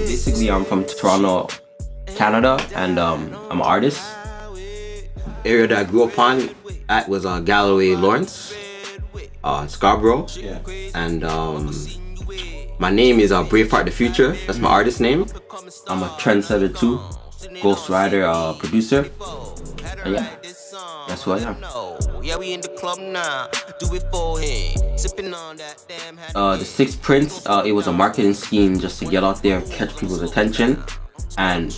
Basically, I'm from Toronto, Canada, and I'm an artist. Area that I grew up on at was Galloway, Lawrence, Scarborough, Yeah. and my name is BraveHeart the Future. That's my artist name. I'm a trendsetter too, ghostwriter, producer, and yeah, that's who I am. The Six Prince, it was a marketing scheme just to get out there, catch people's attention, and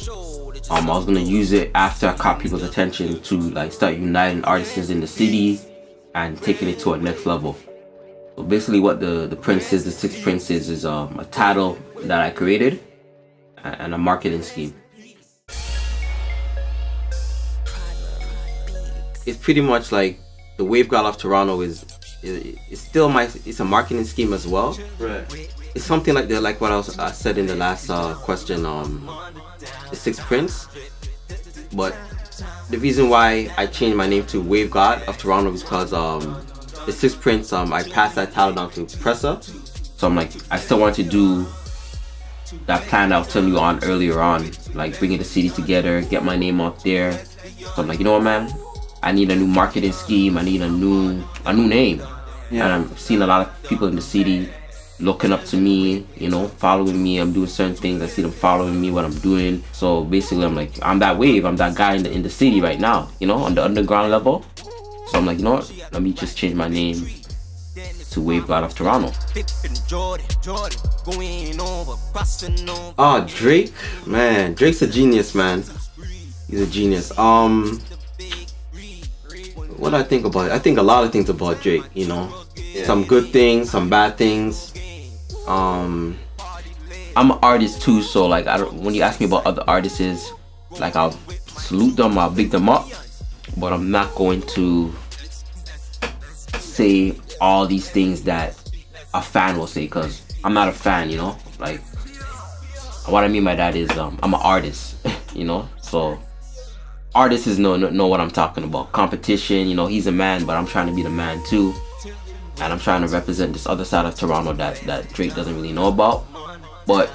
I was gonna use it after I caught people's attention to like start uniting artists in the city and taking it to a next level. So basically, what the Prince is, the Six Prince is a title that I created and a marketing scheme. It's pretty much like the Wave GodofToronto is still it's a marketing scheme as well. Right. It's something like what I said in the last question, the Six Prince. But the reason why I changed my name to Wave GodofToronto is because the Six Prince, I passed that title down to Pressa. So I'm like, I still want to do that plan I was telling you on earlier on, like bringing the city together, get my name out there. So I'm like, you know what, man? I need a new marketing scheme. I need a new name. Yeah. And I'm seeing a lot of people in the city looking up to me, you know, following me. I'm doing certain things. I see them following me, what I'm doing. So basically, I'm like, I'm that Wave. I'm that guy in the city right now, you know, on the underground level. So I'm like, you know what? Let me just change my name to Wave GodofToronto. Oh, Drake, man, Drake's a genius, man. He's a genius. What do I think about it? I think a lot of things about Drake, you know. Yeah. Some good things, some bad things. I'm an artist too, so like when you ask me about other artists, like I'll salute them, I'll big them up, but I'm not going to say all these things that a fan will say, because I'm not a fan, you know. Like what I mean by that is I'm an artist, you know. So artists know what I'm talking about. Competition, you know, he's a man, but I'm trying to be the man too. And I'm trying to represent this other side of Toronto that Drake doesn't really know about. But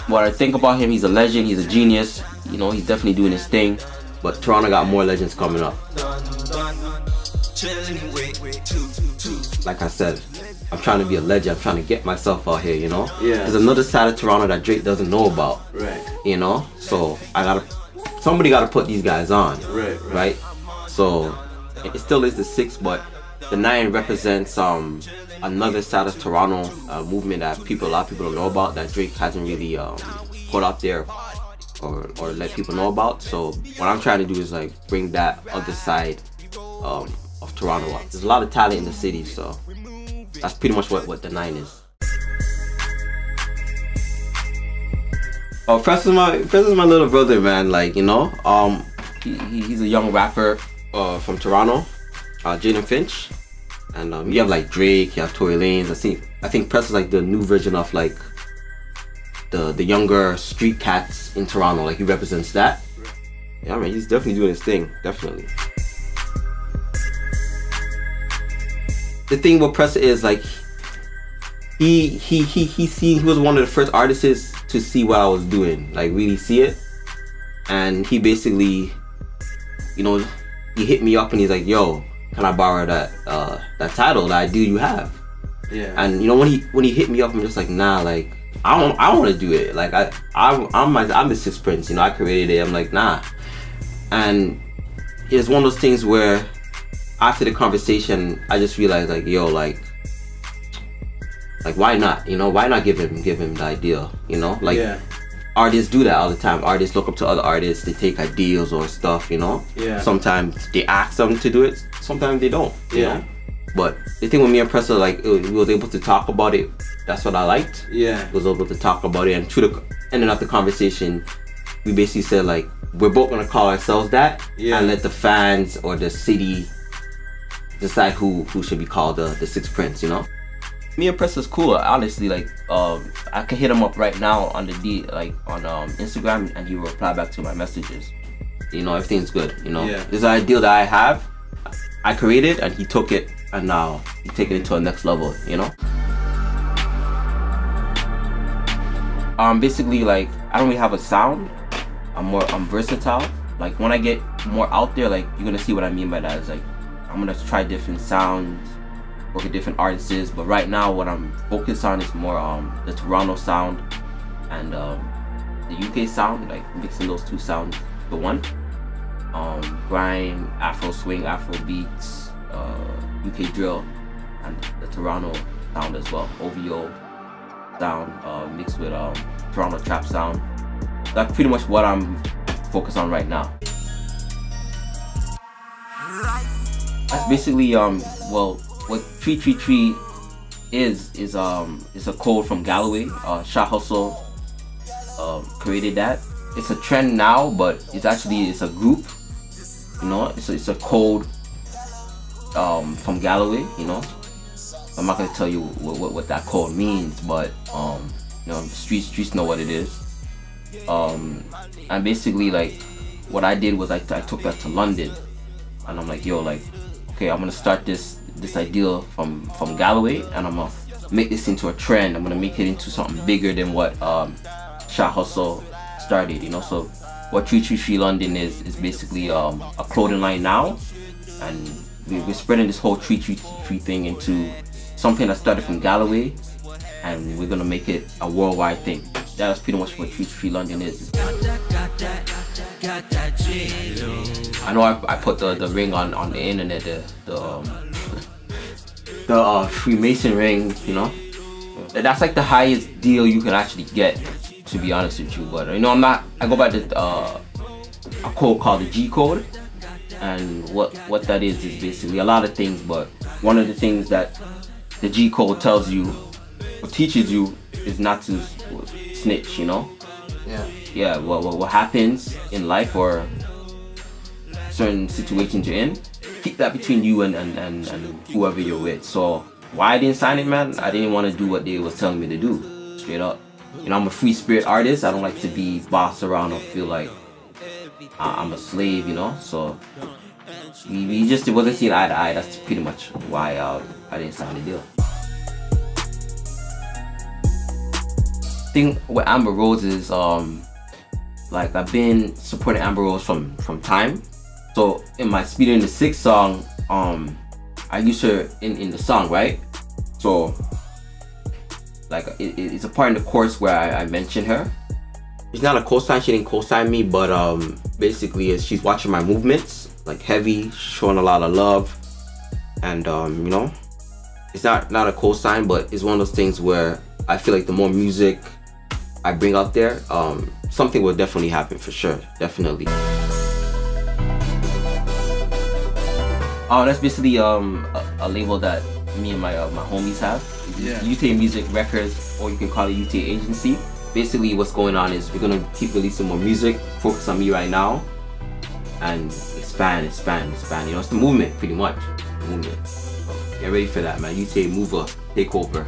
what I think about him, he's a legend, he's a genius. You know, he's definitely doing his thing. But Toronto got more legends coming up. Like I said, I'm trying to be a legend. I'm trying to get myself out here, you know? Yeah. There's another side of Toronto that Drake doesn't know about. Right. You know? So somebody gotta put these guys on. Right? So it still is the 6, but the 9 represents another side of Toronto movement that a lot of people don't know about, that Drake hasn't really put out there or let people know about. So what I'm trying to do is like bring that other side of Toronto up. There's a lot of talent in the city, so that's pretty much what the 9 is. Oh, Pressa's my little brother, man. Like, you know, he's a young rapper from Toronto, Jaden Finch, and you have like Drake, you have Tory Lanez. I think Pressa's like the new version of like the younger street cats in Toronto. Like he represents that. Yeah, man, he's definitely doing his thing, definitely. The thing with Pressa is like he was one of the first artists to see what I was doing, like really see it, and he basically, you know, he hit me up and he's like, yo, can I borrow that title, that idea you have? Yeah. And you know, when he hit me up, I'm just like, nah, like I don't want to do it. Like I'm the Six Prince, you know, I created it. I'm like, nah. And it's one of those things where after the conversation, I just realized like, yo, like why not? You know, why not give him the idea? You know, like yeah. Artists do that all the time. Artists look up to other artists, they take ideas or stuff, you know. Yeah. Sometimes they ask them to do it, sometimes they don't. You know? But the thing with me and Pressa, like we was able to talk about it. That's what I liked. Yeah. Was able to talk about it, and through the ending of the conversation, we basically said like we're both gonna call ourselves that, and let the fans or the city decide who should be called the Six Prince, you know. Me and Pressa's cool, honestly. Like I can hit him up right now on the on Instagram, and he will reply back to my messages. You know, everything's good. You know, there's an ideal that I have, I created, and he took it, and now he's taking it to a next level. You know. Basically, like, I don't really have a sound. I'm versatile. Like, when I get more out there, like, you're gonna see what I mean by that. Is like, I'm gonna try different sounds, work with different artists. But right now, what I'm focused on is more the Toronto sound and the UK sound. Like, mixing those two sounds to one. Grind, Afro swing, Afro beats, UK drill, and the Toronto sound as well. OVO sound mixed with Toronto trap sound. That's pretty much what I'm focused on right now. That's basically well, what 333 is a code from Galloway. Shot Hustle created that. It's a trend now, but it's a group. You know, it's a code from Galloway. You know, I'm not gonna tell you what that code means, but you know, streets know what it is. And basically, like, what I did was I took that to London, and I'm like, yo, like, okay, I'm gonna start this idea from Galloway, and I'm gonna make this into a trend. I'm gonna make it into something bigger than what Shot Hustle started, you know. So what 333 London is basically a clothing line now, and we're spreading this whole 333 thing into something that started from Galloway, and we're gonna make it a worldwide thing. That's pretty much what 333 London is. I know I put the ring on the internet, the Freemason ring, you know. That's like the highest deal you can actually get, to be honest with you. But you know, I go by a code called the G code, and what that is basically a lot of things. But one of the things that the G code tells you or teaches you is not to snitch, you know. Yeah, what happens in life or certain situations you're in, keep that between you and whoever you're with. So why I didn't sign it, man, I didn't want to do what they was telling me to do, straight up. You know, I'm a free spirit artist. I don't like to be bossed around or feel like I'm a slave, you know. So it wasn't seen eye to eye. That's pretty much why I didn't sign the deal. Thing with Amber Rose is like, I've been supporting Amber Rose from time. So in my Speed in the 6 song, I used her in the song, right? So like, it's a part in the chorus where I mention her. It's not a cosign, she didn't cosign me, but basically she's watching my movements, like heavy, showing a lot of love, and you know, it's not a cosign, but it's one of those things where I feel like the more music I bring out there, something will definitely happen for sure, definitely. That's basically a label that me and my homies have. Yeah. UTA Music Records, or you can call it UTA Agency. Basically, what's going on is we're gonna keep releasing more music, focus on me right now, and expand. You know, it's the movement, pretty much. The movement. So get ready for that, man. UTA, move up, take over.